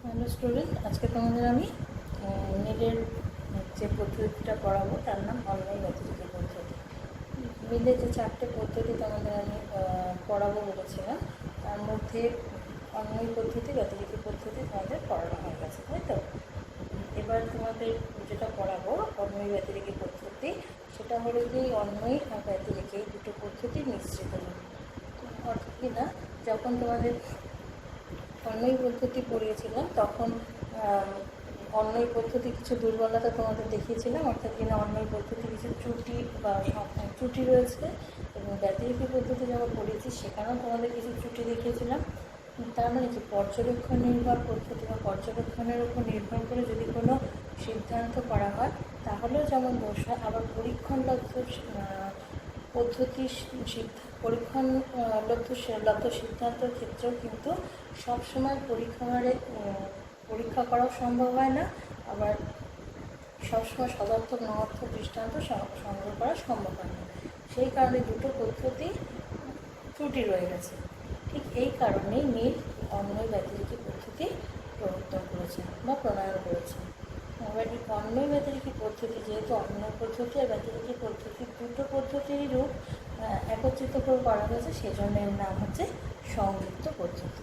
Hello student, আজকে তোমাদের আমি মিলের যে পদ্ধতিটা পড়াবো তার নাম অনলাইন ব্যতিরিক্ত পদ্ধতি। মিলে যে 4টে পদ্ধতি তোমাদের আমি পড়াবো বলেছিলাম, তার মধ্যে অনলাইন পদ্ধতি ব্যতিরিক্ত পদ্ধতি তোমাদের পড়ানো হয়ে গেছে, তাই তো? এবার তোমাদের যেটা পড়াবো অন্বয় ব্যতিরিক্ত পদ্ধতি, সেটা হলো যে অন্বয় আর ব্যতিরিক্ত এই দুটো পদ্ধতি মিশ্রিত হবে। অর্থাৎ কি না, যখন তোমাদের অন্বয় পদ্ধতি পড়িয়েছিলাম তখন অন্বয় পদ্ধতি কিছু দুর্বলতা তোমাদের দেখিয়েছিলাম, অর্থাৎ কিনা অন্বয় পদ্ধতি কিছু ত্রুটি বা ত্রুটি রয়েছে, এবং ব্যতিরিক্ত পদ্ধতি যখন পড়িয়েছি সেখানেও তোমাদের কিছু ত্রুটি দেখিয়েছিলাম। তার মানে কি, পর্যবেক্ষণ নির্ভর পদ্ধতি বা পর্যবেক্ষণের উপর নির্ভর করে যদি কোনো সিদ্ধান্ত করা হয় তাহলেও যেমন দোষ হয়, আবার পরীক্ষণলব্ধ পদ্ধতি পরীক্ষণলব্ধ সিদ্ধান্তের ক্ষেত্রেও কিন্তু সবসময় পরীক্ষা করাও সম্ভব হয় না, আবার সবসময় সদর্থক নবার্থক দৃষ্টান্ত সংগ্রহ করা সম্ভব হয় না। সেই কারণে দুটো পদ্ধতি ত্রুটি রয়ে গেছে। ঠিক এই কারণেই মিল অন্বয় ব্যতিরিক্ত পদ্ধতি প্রবর্তন করেছে বা প্রণয়ন করেছে। এবার এই অন্বয় ব্যতিরিক্ত পদ্ধতি, যেহেতু অন্বয় পদ্ধতি আর ব্যতিরিক্ত পদ্ধতি দুটো পদ্ধতিরই রূপ একত্রিত করে করা হয়েছে, সেজন্য এর নাম হচ্ছে সংযুক্ত পদ্ধতি।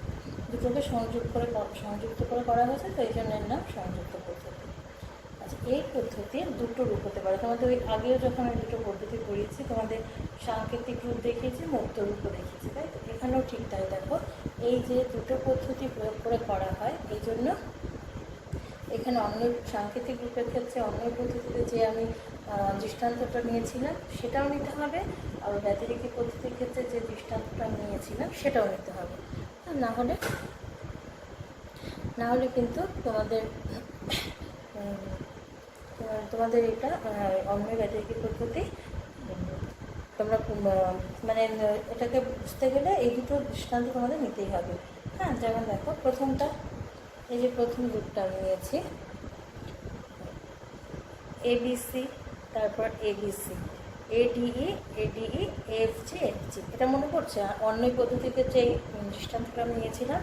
দুটোকে সংযুক্ত করে করা হয়েছে, তো এই জন্য এর নাম সংযুক্ত পদ্ধতি। আচ্ছা, এই পদ্ধতির দুটো রূপ হতে পারে। তোমাদের ওই আগেও যখন আমি দুটো পদ্ধতি পড়িয়েছি তোমাদের সাংকেতিক রূপ দেখিয়েছি, মূর্ত রূপও দেখিয়েছি, তাই তো? এখানেও ঠিক তাই। দেখো, এই যে দুটো পদ্ধতি প্রয়োগ করে করা হয়, এই জন্য এখানে অন্য সাংকেতিক রূপের ক্ষেত্রে অন্য পদ্ধতিতে যে আমি দৃষ্টান্তটা নিয়েছিলাম সেটাও নিতে হবে, আবার ব্যতিরিক্ত পদ্ধতির ক্ষেত্রে যে দৃষ্টান্তটা নিয়েছিলাম সেটাও নিতে হবে। না হলে কিন্তু তোমাদের এটা অন্য ব্যতিরিক্ত পদ্ধতি তোমরা মানে এটাকে বুঝতে গেলে এই দুটো দৃষ্টান্ত তোমাদের নিতেই হবে। হ্যাঁ, যেমন দেখো, প্রথমটা, এই যে প্রথম রূপটা আমি নিয়েছি এবিসি, তারপর এবিসি, এডিই, এফজি, এফজি, এটা মনে পড়ছে? অন্যই পদ্ধতির ক্ষেত্রে এই দৃষ্টান্তটা আমি নিয়েছিলাম।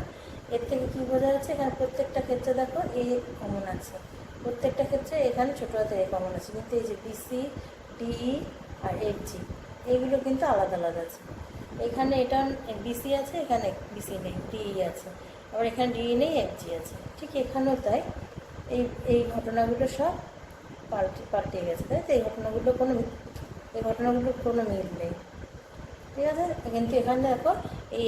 এর থেকে কী বোঝা যাচ্ছে, এখানে প্রত্যেকটা ক্ষেত্রে দেখো এ কমন আছে, প্রত্যেকটা ক্ষেত্রে এখানে ছোটো হাতে এ কমন আছে, কিন্তু এই যে বিসি, ডিই আর এফজি এইগুলো কিন্তু আলাদা আলাদা আছে। এখানে এটা বিসি আছে, এখানে বিসি নেই, ডিই আছে, আবার এখানে ডিই নেই, এফজি আছে। ঠিক এখানেও তাই, এই ঘটনাগুলো সব পাল্টে গেছে, তাই তো? এই ঘটনাগুলোর কোনো মিল নেই, ঠিক আছে? কিন্তু এখানে দেখো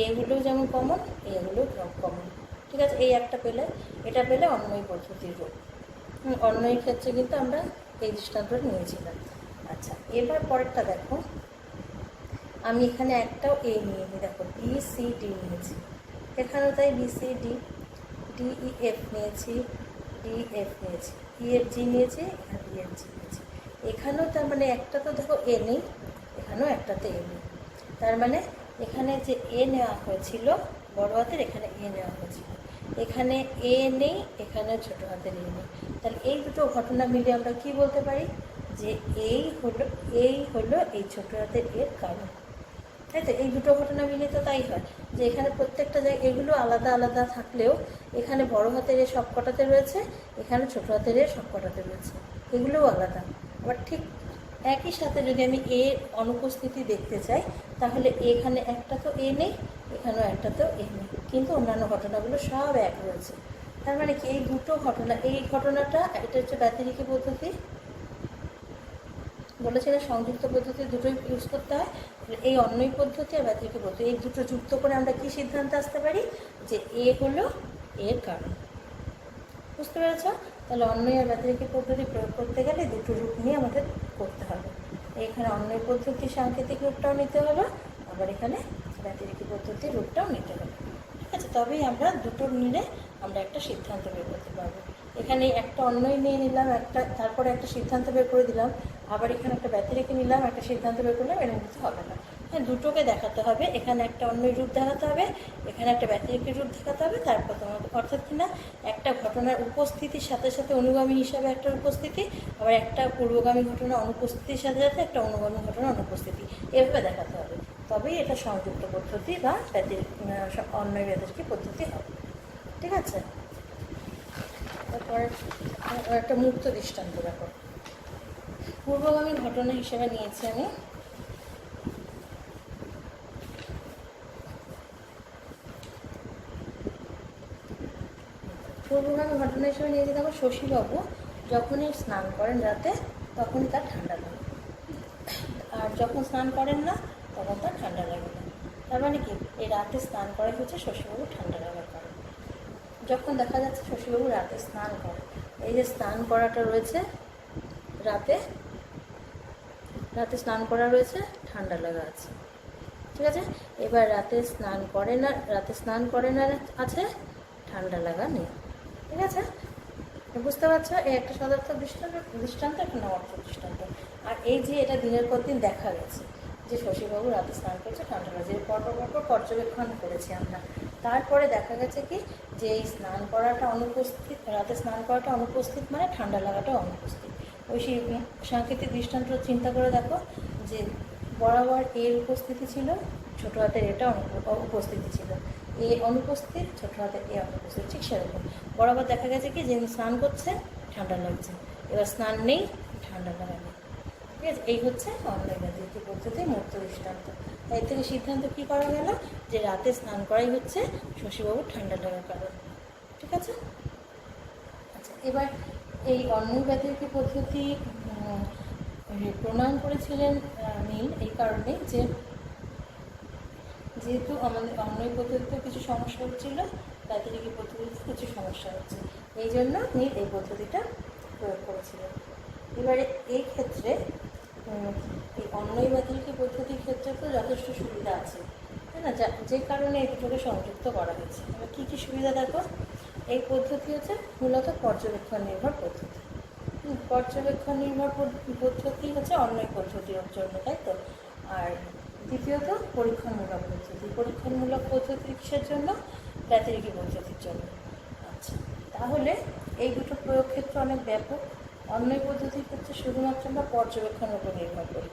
এগুলোও যেমন কমন, এগুলোও কমন, ঠিক আছে? এই একটা পেলে, এটা পেলে অন্যই পদ্ধতির রূপ। অন্যের ক্ষেত্রে কিন্তু আমরা এই দৃষ্টান্তটা নিয়েছিলাম। আচ্ছা, এবার পরেরটা দেখো, আমি এখানে একটাও এ নিয়ে নিই, দেখো বিসিডি নিয়েছি, এখানেও তাই বিসিডি, ডিইএফ নিয়েছি, ডিএফ নিয়েছি, ইএফজি নিয়েছি, আর ইএফজি নিয়েছি। এখানেও তার মানে একটা তো দেখো এ নেই, এখানেও একটাতে এ নেই। তার মানে এখানে যে এ নেওয়া হয়েছিল বড় হাতের, এখানে এ নেওয়া হয়েছিল, এখানে এ নেই, এখানে ছোটো হাতের এ নেই। তাহলে এই দুটো ঘটনা মিলে আমরা কি বলতে পারি, যে এই হলো এই ছোটো হাতের এর কারণ, তাই তো? এই দুটো ঘটনা মিলে তো তাই হয়, যে এখানে প্রত্যেকটা জায়গায় এগুলো আলাদা আলাদা থাকলেও এখানে বড় হাতের এ সব কটাতে রয়েছে, এখানে ছোটো হাতের এ সব কটাতে রয়েছে, এগুলোও আলাদা। আবার ঠিক একই সাথে যদি আমি এর অনুপস্থিতি দেখতে চাই, তাহলে এখানে একটা তো এ নেই, এখানেও একটা তো এ নেই, কিন্তু অন্যান্য ঘটনাগুলো সব এক রয়েছে। তার মানে কি, এই দুটো ঘটনা, এই ঘটনাটা, এটা হচ্ছে ব্যতিরিক্ত পদ্ধতি, বলেছিলেন সংযুক্ত পদ্ধতি দুটোই ইউজ করতে হয়। এই অন্যই পদ্ধতি আর ব্যতিরিক্ত পদ্ধতি, এই দুটো যুক্ত করে আমরা কি সিদ্ধান্তে আসতে পারি, যে এ হলো এর কারণ। বুঝতে পেরেছ? তাহলে অন্যই আর ব্যতিরিক্ত পদ্ধতি প্রয়োগ করতে গেলে দুটো রূপ নিয়ে আমাদের করতে হবে। এখানে অন্যই পদ্ধতির সাংকেতিক রূপটাও নিতে হবে, আবার এখানে ব্যতিরিক্ত পদ্ধতির রূপটাও নিতে হবে, ঠিক আছে? তবেই আমরা দুটো নিলে আমরা একটা সিদ্ধান্ত বের করতে পারবো। এখানে একটা অন্যই নিয়ে নিলাম, তারপরে একটা সিদ্ধান্ত বের করে দিলাম, আবার এখানে একটা ব্যতিরিক্ত নিলাম, একটা সিদ্ধান্ত বের করলাম, এরকম কিছু হবে না। হ্যাঁ, দুটোকে দেখাতে হবে, এখানে একটা অন্যই রূপ দেখাতে হবে, এখানে একটা ব্যতিরিক্ত রূপ দেখাতে হবে, তারপর তোমাকে, অর্থাৎ কিনা একটা ঘটনার উপস্থিতির সাথে সাথে অনুগামী হিসাবে একটা উপস্থিতি, আবার একটা পূর্বগামী ঘটনা অনুপস্থিতির সাথে সাথে একটা অনুগামী ঘটনা অনুপস্থিতি, এভাবে দেখাতে হবে। তবেই এটা সংযুক্ত পদ্ধতি বা অন্যয় ব্যতিরিক্ত পদ্ধতি হবে, ঠিক আছে? তারপর একটা মুক্ত দৃষ্টান্ত দেখো। পূর্বগামী ঘটনা হিসেবে নিয়েছি আমি দেখো, শশীবাবু যখনই স্নান করেন রাতে তখনই তার ঠান্ডা লাগে, আর যখন স্নান করেন না তখন তার ঠান্ডা লাগে না। তার মানে কি, এই রাতে স্নান করা হচ্ছে শশীবাবু ঠান্ডা লাগার কারণ। যখন দেখা যাচ্ছে শশীবাবু রাতে স্নান করে, এই যে স্নান করাটা রয়েছে রাতে স্নান করা রয়েছে, ঠান্ডা লাগা আছে, ঠিক আছে। এবার রাতে স্নান করে না আছে, ঠান্ডা লাগা নেই, ঠিক আছে। বুঝতে পারছো, এই একটা সদার্থক দৃষ্টান্ত, একটা নবার্থক দৃষ্টান্ত। আর এই যে এটা দিনের পর দিন দেখা গেছে যে শশীবাবু রাতে স্নান করছে, ঠান্ডা লাগছে, পরপর পর্যবেক্ষণ করেছি আমরা। তারপরে দেখা গেছে কি, যে এই স্নান করাটা অনুপস্থিত, রাতে স্নান করাটা অনুপস্থিত মানে ঠান্ডা লাগাটা অনুপস্থিত। ওই সেই সাংকেতিক দৃষ্টান্ত চিন্তা করে দেখো, যে বরাবর এর উপস্থিতি ছিল, ছোটো হাতের এটা উপস্থিতি ছিল, এ অনুপস্থিত, ছোটো হাতের এ অনুপস্থিত, ঠিক সেরকম বরাবর দেখা গেছে কি, যে স্নান করছে ঠান্ডা লাগছে, এবার স্নান নেই, ঠান্ডা লাগা নেই, ঠিক আছে। এই হচ্ছে অন্বয় ব্যাতিরিক পদ্ধতি, মুক্ত দৃষ্টান্ত। তাই থেকে সিদ্ধান্ত কী করা গেল, যে রাতে স্নান করাই হচ্ছে শশীবাবুর ঠান্ডা লাগার কারণ, ঠিক আছে। আচ্ছা, এবার এই অন্বয় ব্যাতিরিক পদ্ধতি প্রণয়ন করেছিলেন নীল এই কারণে, যে যেহেতু আমাদের অন্বয় পদ্ধতিতে কিছু সমস্যা হচ্ছিল, ব্যাতিরিক পদ্ধতিতে কিছু সমস্যা হচ্ছে, এই জন্য নীল এই পদ্ধতিটা প্রয়োগ করেছিলেন। এবারে এই ক্ষেত্রে এই অন্বয় ব্যাতিরিক পদ্ধতির ক্ষেত্রে তো যথেষ্ট সুবিধা আছে, তাই না, যে কারণে এই দুটোকে সংযুক্ত করা হয়েছে। এবার কী কী সুবিধা দেখো। এই পদ্ধতি হচ্ছে মূলত পর্যবেক্ষণ নির্ভর পদ্ধতি। পর্যবেক্ষণ নির্ভর পদ্ধতি হচ্ছে অন্বয় পদ্ধতির জন্য, তাই তো। আর দ্বিতীয়ত পরীক্ষণমূলক পদ্ধতি কিসের জন্য, ব্যাতিরিক পদ্ধতির জন্য। আচ্ছা, তাহলে এই দুটো প্রয়োগ ক্ষেত্র অনেক ব্যাপক। অন্বয় পদ্ধতির ক্ষেত্রে শুধুমাত্র আমরা পর্যবেক্ষণের উপর নির্ভর করি,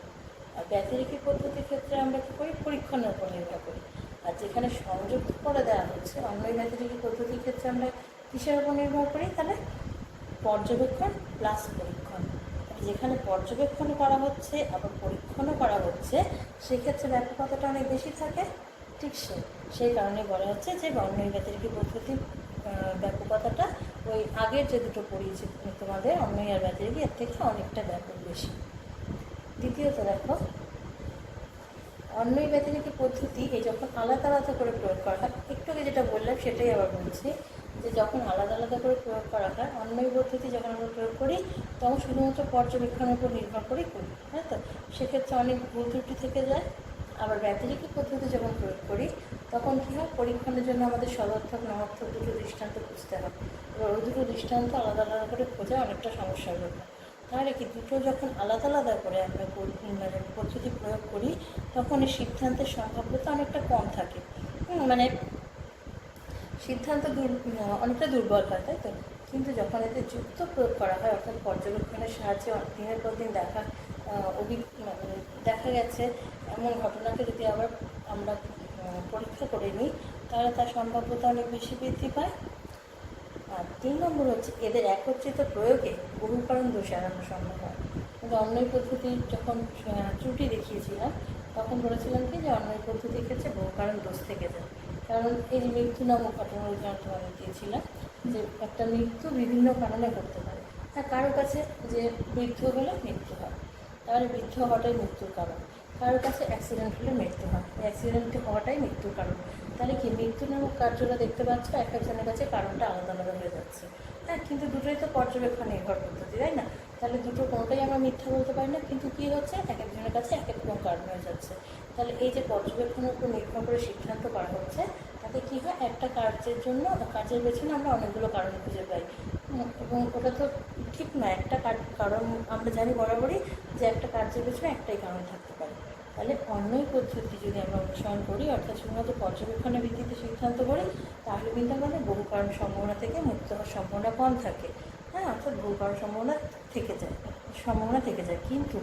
আর ব্যাতিরিক পদ্ধতির ক্ষেত্রে আমরা কী করি, পরীক্ষণের উপর নির্ভর করি। আর যেখানে সংযুক্ত করে দেওয়া হচ্ছে অন্বয় ব্যাতিরিক পদ্ধতির ক্ষেত্রে আমরা কিসের উপর নির্ভর করি, তাহলে পর্যবেক্ষণ প্লাস পরীক্ষণ। যেখানে পর্যবেক্ষণ করা হচ্ছে আবার পরীক্ষণও করা হচ্ছে, সেক্ষেত্রে ব্যাপকতাটা অনেক বেশি থাকে, ঠিক সেই কারণে বলা হচ্ছে যে অন্বয় ব্যাতিরিক পদ্ধতির ব্যাপকতাটা ওই আগের যে দুটো পড়িয়েছি তোমাদের, অন্বয় আর ব্যাতিরিক, এর থেকে অনেকটা ব্যাপক বেশি। দ্বিতীয়ত দেখো, অন্বয় ব্যাতিরিক পদ্ধতি এই যখন আলাদা আলাদা করে প্রয়োগ করা হয়, একটু আগে যেটা বললাম সেটাই আবার বলছি, যে যখন আলাদা আলাদা করে প্রয়োগ করা হয়, অন্বয় পদ্ধতি যখন আমরা প্রয়োগ করি তখন শুধুমাত্র পর্যবেক্ষণের উপর নির্ভর করেই করি, হ্যাঁ তো, সেক্ষেত্রে অনেক ভুল ত্রুটি থেকে যায়। আবার ব্যাতিরিক পদ্ধতি যখন প্রয়োগ করি তখন কী হয়, পরীক্ষণের জন্য আমাদের সদর্থক নবার্থক দুটো দৃষ্টান্ত খুঁজতে হবে। এবার ওই দুটো দৃষ্টান্ত আলাদা আলাদা করে খোঁজা অনেকটা সমস্যার ব্যাপার। তাহলে কি, দুটো যখন আলাদা আলাদা করে আমরা মানে পদ্ধতি প্রয়োগ করি, তখন এই সিদ্ধান্তের সম্ভাব্যতা অনেকটা কম থাকে, মানে সিদ্ধান্ত অনেকটা দুর্বল হয়, তাই তো। কিন্তু যখন এতে যুক্ত প্রয়োগ করা হয়, অর্থাৎ পর্যবেক্ষণের সাহায্যে দিনের পর দিন দেখা গেছে এমন ঘটনাকে যদি আবার আমরা পরীক্ষা করে নিই, তাহলে তার সম্ভাব্যতা অনেক বেশি বৃদ্ধি পায়। আর 3 নম্বর হচ্ছে, এদের একত্রিত প্রয়োগে বহু কারণ দোষ এড়ানো সম্ভব হয়। কিন্তু অন্বয় পদ্ধতির যখন ত্রুটি দেখিয়েছিলাম তখন বলেছিলাম কি, যে অন্বয় পদ্ধতির ক্ষেত্রে বহু কারণ দোষ থেকে যায়। কারণ এই যে মৃত্যু নামক ঘটনার উদাহরণ তোমাদের দিয়েছিলাম, যে একটা মৃত্যু বিভিন্ন কারণে করতে পারে। হ্যাঁ, কারো কাছে যে বৃদ্ধ হলে মৃত্যু হয়, তাহলে বৃদ্ধ হওয়াটাই মৃত্যুর কারণ। কারোর কাছে অ্যাক্সিডেন্ট হলে মৃত্যু হয়, অ্যাক্সিডেন্ট হওয়াটাই মৃত্যুর কারণ। তাহলে কি, মৃত্যু নামক কার্যটা দেখতে পাচ্ছ, এক একজনের কাছে কারণটা আলাদা আলাদা হয়ে যাচ্ছে। হ্যাঁ, কিন্তু দুটোই তো পর্যবেক্ষণ নির্ভর পদ্ধতি, তাই না। তাহলে দুটো কোনোটাই আমরা মিথ্যা বলতে পারি না, কিন্তু কী হচ্ছে, এক একজনের কাছে এক এক রকম কারণ হয়ে যাচ্ছে। তাহলে এই যে পর্যবেক্ষণের উপর নির্ভর করে সিদ্ধান্ত করা হচ্ছে, তাতে কী হয়, একটা কার্যের কাজের পেছনে আমরা অনেকগুলো কারণ খুঁজে পাই, এবং ওটা তো ঠিক নয়। একটা কারণ আমরা জানি বরাবরই যে একটা কার্যের পেছনে একটাই কারণ থাকতে পারে। তাহলে অন্যই পদ্ধতি যদি আমরা অনুসরণ করি, অর্থাৎ শুধুমাত্র পর্যবেক্ষণের ভিত্তিতে সিদ্ধান্ত করি, তাহলে কিন্তু আমাদের বহু কারণ সম্ভাবনা থেকে মুক্ত হওয়ার সম্ভাবনা কম থাকে। হ্যাঁ, অর্থাৎ বহু কারণ সম্ভাবনা থেকে যায়। কিন্তু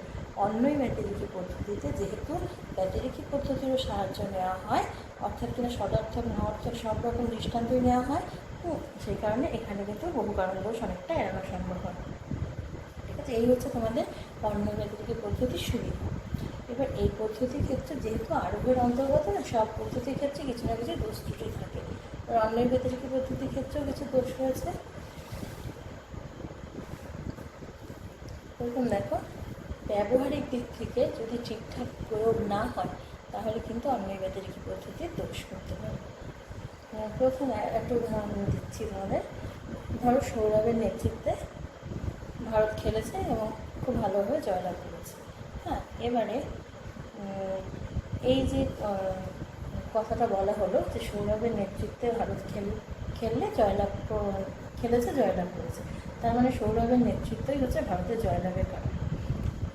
অন্যই ব্যাতিরিক পদ্ধতিতে যেহেতু ব্যাতিরিক পদ্ধতিরও সাহায্য নেওয়া হয়, অর্থাৎ কিনা সদার্থক নবার্থক সব রকম দৃষ্টান্তই নেওয়া হয়, সেই কারণে এখানে কিন্তু বহু কারণ দোষ অনেকটা এড়ানো সম্ভব হয়। ঠিক আছে, এই হচ্ছে তোমাদের অর্ণব ব্যতিরেকি পদ্ধতির সুবিধা। এবার এই পদ্ধতির ক্ষেত্রে যেহেতু আরোহের অন্তর্গত না, সব পদ্ধতির ক্ষেত্রে কিছু না কিছু দোষ ত্রুটি থাকে। অর্ণব ব্যতিরেকি পদ্ধতির ক্ষেত্রেও কিছু দোষ রয়েছে। এরকম দেখো, ব্যবহারিক দিক থেকে যদি ঠিকঠাক প্রয়োগ না হয় তাহলে কিন্তু অর্ণব ব্যতিরেকি পদ্ধতির দোষ করতে পারে। প্রথমে একটা উদাহরণ দিচ্ছি তোমাদের। ধরো সৌরভের নেতৃত্বে ভারত খেলেছে এবং খুব ভালোভাবে জয়লাভ করেছে। হ্যাঁ, এবারে এই যে কথাটা বলা হলো যে সৌরভের নেতৃত্বে ভারত খেললে খেলেছে জয়লাভ করেছে, তার মানে সৌরভের নেতৃত্বই হচ্ছে ভারতের জয়লাভের কারণ।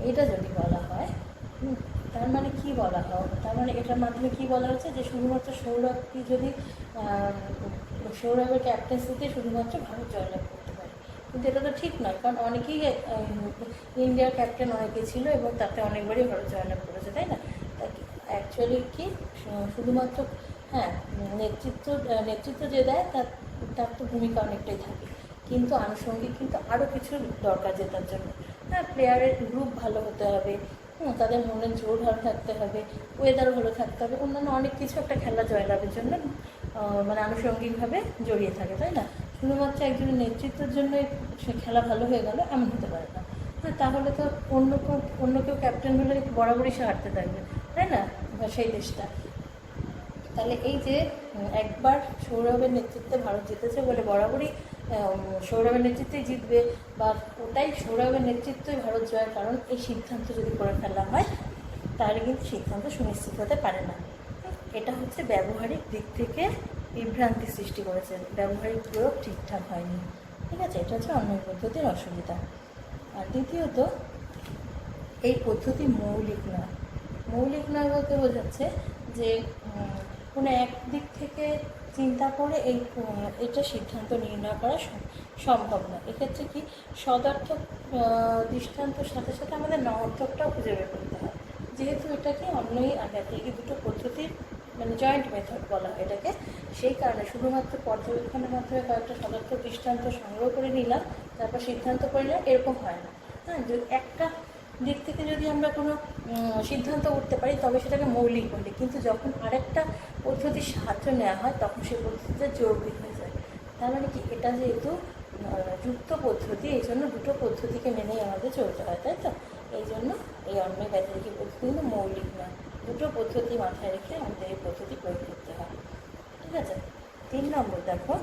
এটা যদি বলা হয়, তার মানে কি বলা হয়, তার মানে এটার মাধ্যমে কি বলা হচ্ছে যে শুধুমাত্র সৌরভকে যদি সৌরভের ক্যাপ্টেন্সিতে শুধুমাত্র ভারত জয়লাভ করতে পারে, কিন্তু এটা তো ঠিক নয়। কারণ অনেকেই ইন্ডিয়ার ক্যাপ্টেন অনেকে ছিল এবং তাতে অনেকবারই ভারত জয়লাভ করেছে, তাই না? অ্যাকচুয়ালি কি শুধুমাত্র হ্যাঁ নেতৃত্ব যে দেয় তার তো ভূমিকা অনেকটাই থাকে, কিন্তু আনুষঙ্গিক কিন্তু আরও কিছু দরকার জেতার জন্য। হ্যাঁ, প্লেয়ারের গ্রুপ ভালো হতে হবে, তাদের মনের জোর ভালো থাকতে হবে, ওয়েদার ভালো থাকতে হবে, অন্যান্য অনেক কিছু একটা খেলা জয়লাভের জন্য মানে আনুষঙ্গিকভাবে জড়িয়ে থাকে, তাই না? শুধুমাত্র একজনের নেতৃত্বের জন্য সে খেলা ভালো হয়ে গেল এমন হতে পারে না। হ্যাঁ, তাহলে তো অন্য কেউ ক্যাপ্টেন হলে বরাবরই সে হারতে থাকবে, তাই না? সেই দেশটা। তাহলে এই যে একবার সৌরভের নেতৃত্বে ভারত জিতেছে বলে বরাবরই সৌরভের নেতৃত্বেই জিতবে বা ওটাই সৌরভের নেতৃত্বই ভারত জয়ের কারণ, এই সিদ্ধান্ত যদি করে ফেলা হয় তাহলে কিন্তু সিদ্ধান্ত সুনিশ্চিত হতে পারে না। এটা হচ্ছে ব্যবহারিক দিক থেকে বিভ্রান্তি সৃষ্টি করেছে, ব্যবহারিক প্রয়োগ ঠিকঠাক হয়নি। ঠিক আছে, এটা হচ্ছে অন্য পদ্ধতির অসুবিধা। আর দ্বিতীয়ত, এই পদ্ধতি মৌলিক নয়। মৌলিক নয় বলতে বোঝাচ্ছে যে কোনো এক দিক থেকে চিন্তা করে এটা সিদ্ধান্ত নির্ণয় করা সম্ভব না। এক্ষেত্রে কি সদর্থক দৃষ্টান্তর সাথে সাথে আমাদের নঅর্থকটাও খুঁজে বের করতে হয়। যেহেতু এটাকে অন্যই ব্যতিরেকি দুটো পদ্ধতির মানে জয়েন্ট মেথড বলা হয় এটাকে, সেই কারণে শুধুমাত্র পর্যবেক্ষণের মাধ্যমে কয়েকটা সদর্থক দৃষ্টান্ত সংগ্রহ করে নিলাম তারপর সিদ্ধান্ত করে নিলাম, এরকম হয় না। হ্যাঁ, একটা দিক থেকে যদি আমরা কোনো সিদ্ধান্ত করতে পারি তবে সেটাকে মৌলিক বলি, কিন্তু যখন আরেকটা পদ্ধতির সাহায্য নেওয়া হয় তখন সেই পদ্ধতিটা যৌক্তিক হয়ে যায়। তার মানে কি, এটা যেহেতু যুক্ত পদ্ধতি, এই জন্য দুটো পদ্ধতিকে মেনেই আমাদের চলতে হয়, তাই তো? এই জন্য এই অর্ণব ব্যতিরেকি পদ্ধতি কিন্তু মৌলিক নয়, দুটো পদ্ধতি মাথায় রেখে আমাদের এই পদ্ধতি প্রয়োগ করতে হয়। ঠিক আছে, 3 নম্বর দেখো,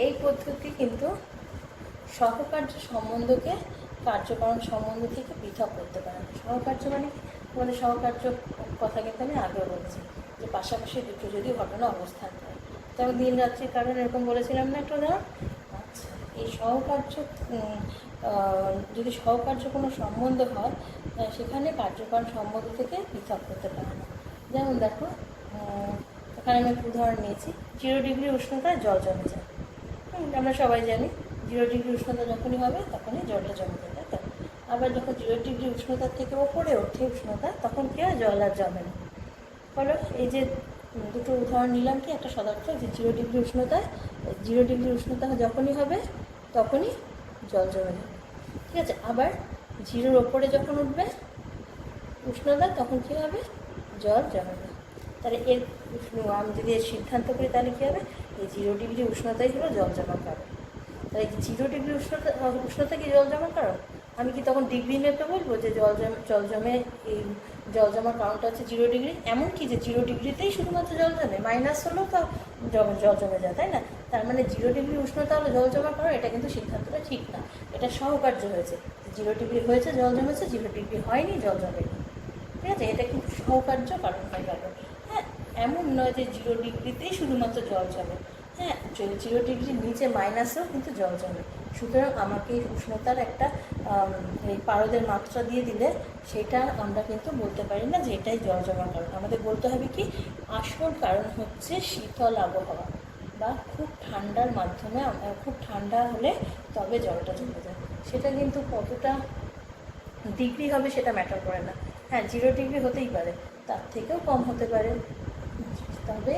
এই পদ্ধতি কিন্তু সহকার্য সম্বন্ধকে কার্যকরণ সম্বন্ধ থেকে পৃথক করতে পারে না। সহকার্য মানে তোমাদের সহকার্য কথা কিন্তু আমি আগেও বলেছি যে পাশাপাশি দুটো যদি ঘটনা অবস্থান করে, যেমন দিন রাত্রির কারণ এরকম বলেছিলাম না একটা উদাহরণ। আচ্ছা, এই সহকার্য যদি সহকার্য কোনো সম্বন্ধ হয় সেখানে কার্যকরণ সম্বন্ধ থেকে পৃথক করতে পারে না। যেমন দেখো, এখানে আমি একটা উদাহরণ নিয়েছি, 0 ডিগ্রি উষ্ণতায় জল জমে যায়। আমরা সবাই জানি 0 ডিগ্রি উষ্ণতা যখনই হবে তখনই জলটা জমে যায়, তাই তো? আবার যখন 0 ডিগ্রি উষ্ণতার থেকে ওপরে ওঠে উষ্ণতা তখন কি হয়, জল আর জমে না। ফলে এই যে দুটো উদাহরণ নিলাম কি একটা সদর্থক, যে 0 ডিগ্রি উষ্ণতা যখনই হবে তখনই জল জমে যাবে। ঠিক আছে, আবার 0-র ওপরে যখন উঠবে উষ্ণতা তখন কী হবে, জল জমে না। তাহলে আমি যদি এর সিদ্ধান্ত করি তাহলে কী হবে, এই 0 ডিগ্রি উষ্ণতাই হলো জল জমার কারণ। তাহলে 0 ডিগ্রি উষ্ণতা কি জল জমার কারণ? আমি কি তখন ডিগ্রি মেপে বলবো যে জল জমার কারণটা হচ্ছে 0 ডিগ্রি? এমন কি যে 0 ডিগ্রিতেই শুধুমাত্র জল জমে, মাইনাস হলেও তো জল জমে যায়, তাই না? তার মানে 0 ডিগ্রি উষ্ণতা হলো জল জমার কারণ, এটা কিন্তু সিদ্ধান্তটা ঠিক না। এটা সহকার্য হয়েছে, 0 ডিগ্রি হয়েছে জল জমেছে, 0 ডিগ্রি হয়নি জল জমেনি। ঠিক আছে, এটা কিন্তু সহকার্য কারণ হয়ে গেল। হ্যাঁ, এমন নয় যে 0 ডিগ্রিতেই শুধুমাত্র জল জমে। হ্যাঁ, 0 ডিগ্রির নিচে মাইনাসেও কিন্তু জল জমে। সুতরাং আমাকে উষ্ণতার একটা এই পারদের মাত্রা দিয়ে দিলে সেটা আমরা কিন্তু বলতে পারি না যে এটাই জল জমার কারণ। আমাদের বলতে হবে কি, আসল কারণ হচ্ছে শীতল আবহাওয়া বা খুব ঠান্ডার মাধ্যমে, খুব ঠান্ডা হলে তবে জলটা জমে যায়। সেটা কিন্তু কতটা ডিগ্রি হবে সেটা ম্যাটার করে না। হ্যাঁ, 0 ডিগ্রি হতেই পারে, তার থেকেও কম হতে পারে। তবে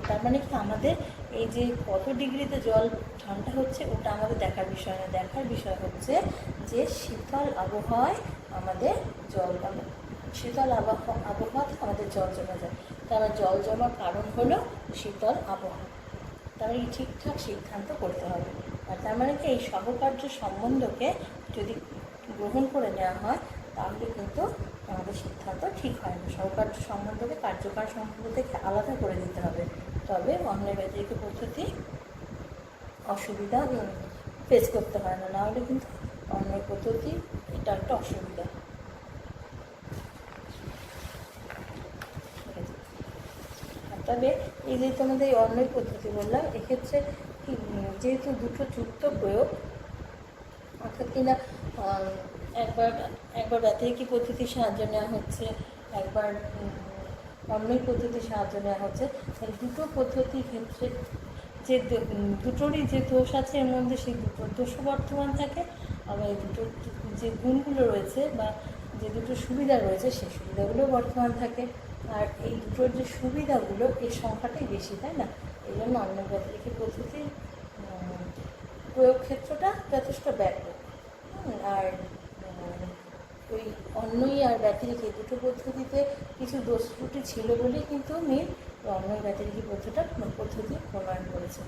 তার মানে কি, আমাদের এই যে কত ডিগ্রিতে জল ঠান্ডা হচ্ছে ওটা আমাদের দেখার বিষয় না, দেখার বিষয় হচ্ছে যে শীতল আবহাওয়ায় আমাদের শীতল আবহাওয়াতে আমাদের জল জমে যায়। তার জল জমার কারণ হলো শীতল আবহাওয়া। তাহলে ঠিকঠাক সিদ্ধান্ত করতে হবে। আর তার মানে কি এই সহকার্য সম্বন্ধকে যদি গ্রহণ করে নেওয়া হয় তাহলে কিন্তু আমাদের সিদ্ধান্ত ঠিক হয় না। সহকার্য সম্বন্ধকে কার্যকর সম্বন্ধ থেকে আলাদা করে দিতে হবে, তবে অন্যের ব্যতিরিক্ত পদ্ধতি অসুবিধা ফেস করতে হয় না, নাহলে কিন্তু অন্যের পদ্ধতি এটা একটা অসুবিধা। তবে এই যে তোমাদের এই অন্যই পদ্ধতি বললাম, এক্ষেত্রে যেহেতু দুটো যুক্ত প্রয়োগ, অর্থাৎ কিনা একবার ব্যতিরেকী পদ্ধতির সাহায্য নেওয়া হচ্ছে, একবার অন্যই পদ্ধতির সাহায্য নেওয়া হচ্ছে, তাহলে দুটো পদ্ধতির ক্ষেত্রে যে দুটোরই যে দোষ আছে এর মধ্যে সেই দুটোর দোষও বর্তমান থাকে, আবার এই দুটোর যে গুণগুলো রয়েছে বা যে দুটো সুবিধা রয়েছে সেই সুবিধাগুলোও বর্তমান থাকে। আর এই দুটোর যে সুবিধাগুলো এর সংখ্যাটাই বেশি, তাই না? এই জন্য অন্য ব্যতিরেকী পদ্ধতির প্রয়োগ ক্ষেত্রটা যথেষ্ট ব্যাপক। আর ওই অন্যই আর ব্যতিরেকী দুটো পদ্ধতিতে কিছু দোষ ত্রুটি ছিল বলেই কিন্তু মিল অন্যই ব্যতিরেকী পদ্ধতি প্রণয়ন করেছে।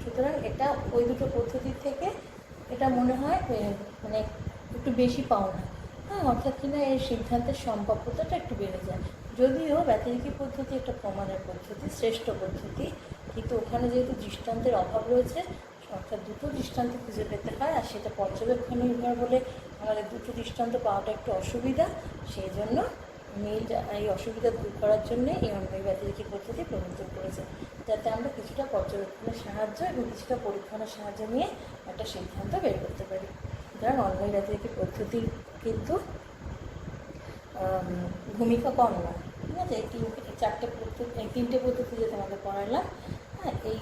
সুতরাং এটা ওই দুটো পদ্ধতির থেকে এটা মনে হয় মানে একটু বেশি পাওনা, হ্যাঁ, অর্থাৎ কিনা এর সিদ্ধান্তের সম্ভাব্যতাটা একটু বেড়ে যায়। যদিও ব্যতিরেকী পদ্ধতি একটা প্রমাণের পদ্ধতি, শ্রেষ্ঠ পদ্ধতি, কিন্তু ওখানে যেহেতু দৃষ্টান্তের অভাব রয়েছে, অর্থাৎ দুটো দৃষ্টান্ত খুঁজে পেতে হয়, আর সেটা পর্যবেক্ষণ নির্ভর বলে আমাদের দুটো দৃষ্টান্ত পাওয়াটা একটু অসুবিধা। সেই জন্য এই অসুবিধা দূর করার জন্যে এই অন্যই ব্যতিরেকী পদ্ধতি প্রবর্তন করেছে, যাতে আমরা কিছুটা পর্যবেক্ষণের সাহায্য এবং কিছুটা পরীক্ষণের সাহায্য নিয়ে একটা সিদ্ধান্ত বের করতে পারি। সুতরাং অন্যই ব্যতিরেকী পদ্ধতির কিন্তু ভূমিকা কম নয়, ঠিক আছে? এই তিনটে পদ্ধতি যে তোমাদের পড়ালাম, হ্যাঁ, এই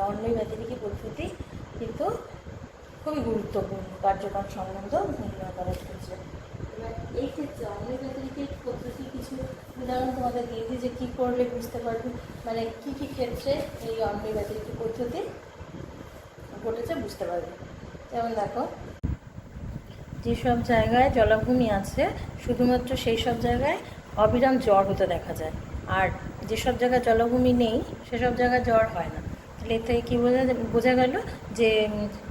অন্যই ব্যতিরেকী পদ্ধতি কিন্তু খুবই গুরুত্বপূর্ণ কার্যকর সম্বন্ধ নির্ণয় করার ক্ষেত্রে। এবার এই ক্ষেত্রে অন্যই ব্যতিরেকী পদ্ধতি কিছু উদাহরণ তোমাদের দিয়ে দিই, যে কী করলে বুঝতে পারবে, মানে কী কী ক্ষেত্রে এই অন্যই ব্যতিরেকী পদ্ধতি ঘটেছে বুঝতে পারবে। যেমন দেখো, যেসব জায়গায় জলাভূমি আছে শুধুমাত্র সেই সব জায়গায় অবিরাম জ্বর হতে দেখা যায়, আর যেসব জায়গায় জলাভূমি নেই সেসব জায়গায় জ্বর হয় না। তাহলে এতে কী বোঝা গেল যে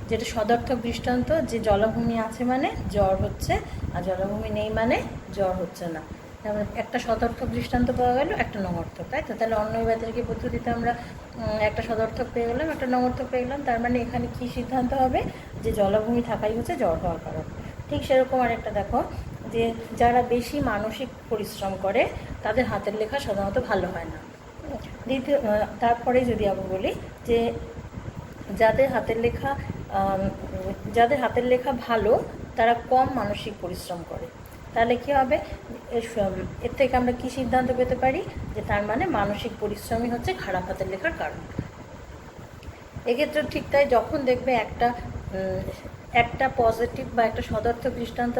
যেটা সদর্থক দৃষ্টান্ত, যে জলাভূমি আছে মানে জ্বর হচ্ছে, আর জলাভূমি নেই মানে জ্বর হচ্ছে না। যেমন একটা সদর্থক দৃষ্টান্ত পাওয়া গেল, একটা নমর্থক, তাই তো? তাহলে অন্যই ব্যতিরেকী পদ্ধতিতে আমরা একটা সদর্থক পেয়ে গেলাম, একটা নমর্থক পেয়ে গেলাম। তার মানে এখানে কী সিদ্ধান্ত হবে, যে জলাভূমি থাকাই হচ্ছে জ্বর হওয়ার কারণ। ঠিক সেরকম আরেকটা দেখো, যে যারা বেশি মানসিক পরিশ্রম করে তাদের হাতের লেখা সাধারণত ভালো হয় না। তারপরে যদি আবার বলি যে যাদের হাতের লেখা ভালো তারা কম মানসিক পরিশ্রম করে, তাহলে কী হবে? এর থেকে আমরা কী সিদ্ধান্ত পেতে পারি, যে তার মানে মানসিক পরিশ্রমই হচ্ছে খারাপ হাতের লেখার কারণ। এক্ষেত্রে ঠিক তাই, যখন দেখবে একটা পজিটিভ বা একটা সদর্থক দৃষ্টান্ত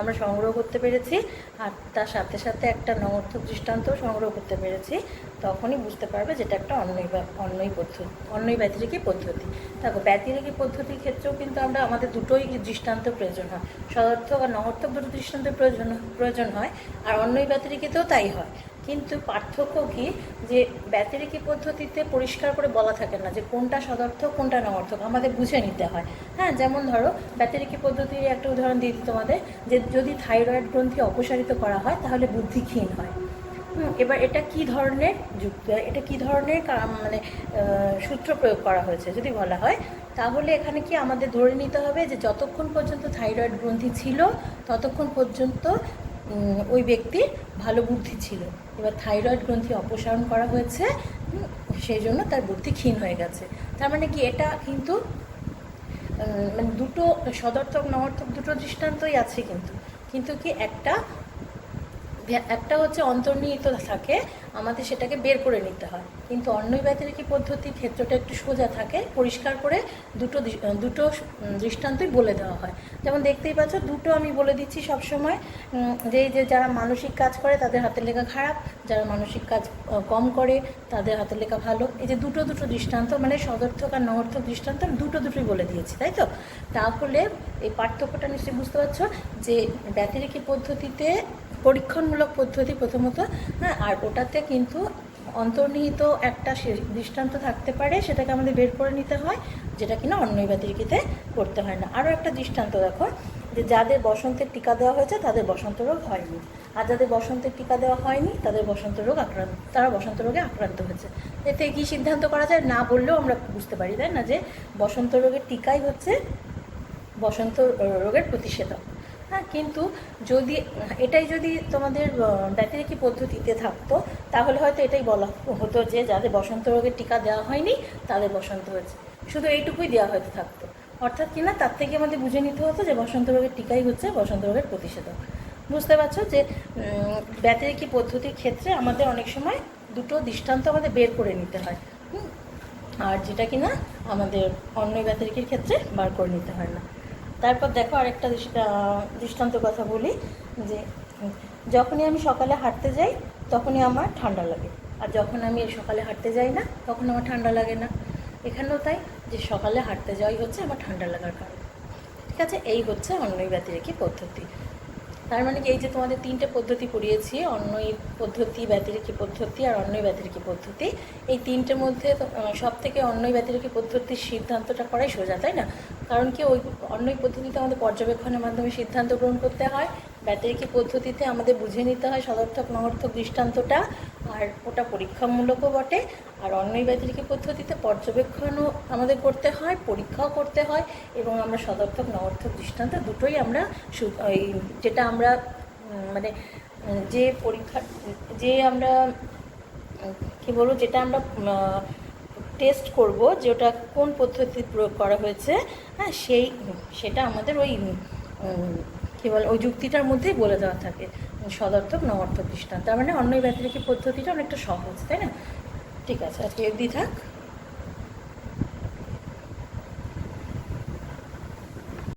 আমরা সংগ্রহ করতে পেরেছি, আর তার সাথে সাথে একটা নমর্থক দৃষ্টান্তও সংগ্রহ করতে পেরেছি, তখনই বুঝতে পারবে যেটা একটা অন্যই ব্যতিরেকী পদ্ধতি। দেখো, ব্যতিরেকী পদ্ধতির ক্ষেত্রেও কিন্তু আমাদের দুটোই দৃষ্টান্ত প্রয়োজন হয়, সদর্থক আর নমর্থক দুটো দৃষ্টান্তের প্রয়োজন হয়, আর অন্যই ব্যতিরেকীতেও তাই হয়। কিন্তু পার্থক্য কি, যে ব্যতিরেকী পদ্ধতিতে পরিষ্কার করে বলা থাকে না যে কোনটা সদর্থক কোনটা নমর্থক, আমাদের বুঝে নিতে হয়। হ্যাঁ, যেমন ধরো ব্যতিরেকী পদ্ধতির একটা উদাহরণ দিয়ে দিই তোমাদের, যে যদি থাইরয়েড গ্রন্থি অপসারিত করা হয় তাহলে বুদ্ধি ক্ষীণ হয়। এবার এটা কি ধরনের মানে সূত্র প্রয়োগ করা হয়েছে যদি বলা হয়, তাহলে এখানে কি আমাদের ধরে নিতে হবে যে যতক্ষণ পর্যন্ত থাইরয়েড গ্রন্থি ছিল ততক্ষণ পর্যন্ত ওই ব্যক্তির ভালো বুদ্ধি ছিল। এবার থাইরয়েড গ্রন্থি অপসারণ করা হয়েছে, সেই জন্য তার বুদ্ধি ক্ষীণ হয়ে গেছে। তার মানে কি, এটা কিন্তু মানে দুটো সদর্থক নমর্থক দুটো দৃষ্টান্তই আছে, কিন্তু কি একটা একটা হচ্ছে অন্তর্নিহিত থাকে, আমাদের সেটাকে বের করে নিতে হয়। কিন্তু অন্যই ব্যতিরেকি পদ্ধতির ক্ষেত্রটা একটু সোজা থাকে, পরিষ্কার করে দুটো দৃষ্টান্তই বলে দেওয়া হয়। যেমন দেখতেই পাচ্ছ, দুটো আমি বলে দিচ্ছি সবসময়, যে যারা মানসিক কাজ করে তাদের হাতের লেখা খারাপ, যারা মানসিক কাজ কম করে তাদের হাতের লেখা ভালো। এই যে দুটো দৃষ্টান্ত, মানে সদর্থক আর নঅর্থক দৃষ্টান্ত আমি দুটোই বলে দিয়েছি, তাই তো? তাহলে এই পার্থক্যটা নিশ্চয়ই বুঝতে পারছো যে ব্যতিরেকি পদ্ধতিতে পরীক্ষণমূলক পদ্ধতি প্রথমত, হ্যাঁ, আর ওটাতে কিন্তু অন্তর্নিহিত একটা দৃষ্টান্ত থাকতে পারে, সেটাকে আমাদের বের করে নিতে হয়, যেটা কিনা অন্যই ব্যতিরেকিতে করতে হয় না। আরও একটা দৃষ্টান্ত দেখো, যে যাদের বসন্তের টিকা দেওয়া হয়েছে তাদের বসন্ত রোগ হয়নি, আর যাদের বসন্তের টিকা দেওয়া হয়নি তারা বসন্ত রোগে আক্রান্ত হয়েছে। এতে কি সিদ্ধান্ত করা যায়? না বললেও আমরা বুঝতে পারি, তাই না, যে বসন্ত রোগের টিকাই হচ্ছে বসন্ত রোগের প্রতিষেধক। হ্যাঁ, কিন্তু যদি তোমাদের ব্যতিরেকি পদ্ধতিতে থাকতো, তাহলে হয়তো এটাই বলা হতো যে যাদের বসন্ত রোগের টিকা দেওয়া হয়নি তাদের বসন্ত হয়েছে, শুধু এইটুকুই দেওয়া হয়তো থাকতো। অর্থাৎ কিনা তার থেকে আমাদের বুঝে নিতে হতো যে বসন্ত রোগের টিকাই হচ্ছে বসন্ত রোগের প্রতিষেধক। বুঝতে পারছো যে ব্যতিরেকি পদ্ধতির ক্ষেত্রে আমাদের অনেক সময় দুটো দৃষ্টান্ত আমাদের বের করে নিতে হয়, আর যেটা কিনা আমাদের অন্যই ব্যতিরেকির ক্ষেত্রে বার করে নিতে হয় না। তারপর দেখো আরেকটা দৃষ্টান্ত কথা বলি, যে যখনই আমি সকালে হাঁটতে যাই তখনই আমার ঠান্ডা লাগে, আর যখন আমি সকালে হাঁটতে যাই না তখন আমার ঠান্ডা লাগে না। এখানেও তাই, যে সকালে হাঁটতে যাওয়াই হচ্ছে আমার ঠান্ডা লাগার কারণ। ঠিক আছে, এই হচ্ছে অন্যই ব্যতিরেকি পদ্ধতি। তার মানে কি, এই যে তোমাদের তিনটে পদ্ধতি পড়িয়েছি, অন্যই পদ্ধতি, ব্যতিরেকি পদ্ধতি আর অন্যই ব্যতিরেকি পদ্ধতি, এই তিনটের মধ্যে সব থেকে অন্যই ব্যতিরেকি পদ্ধতির সিদ্ধান্তটা করাই সোজা, তাই না? কারণ কি, ওই অন্যই পদ্ধতিতে আমাদের পর্যবেক্ষণের মাধ্যমে সিদ্ধান্ত গ্রহণ করতে হয়, ব্যতিরেকি পদ্ধতিতে আমাদের বুঝে নিতে হয় সদর্থক নঅর্থক দৃষ্টান্তটা, আর ওটা পরীক্ষামূলকও বটে। আর অন্যই ব্যতিরেকি পদ্ধতিতে পর্যবেক্ষণও আমাদের করতে হয়, পরীক্ষাও করতে হয়, এবং আমরা সদর্থক নঅর্থক দৃষ্টান্ত দুটোই আমরা ওই যেটা আমরা মানে যে পরীক্ষা, যে আমরা কী বলবো, যেটা আমরা টেস্ট করব যে ওটা কোন পদ্ধতি প্রয়োগ করা হয়েছে, হ্যাঁ, সেটা আমাদের ওই কী বলে, ওই যুক্তিটার মধ্যেই বলে দেওয়া থাকে, সদর্থক নঅর্থক দৃষ্টান্ত। তার মানে অন্যই ব্যতিরেকি পদ্ধতিটা অনেকটা সহজ, তাই না? ঠিক আছে, আজকে অবধি থাক।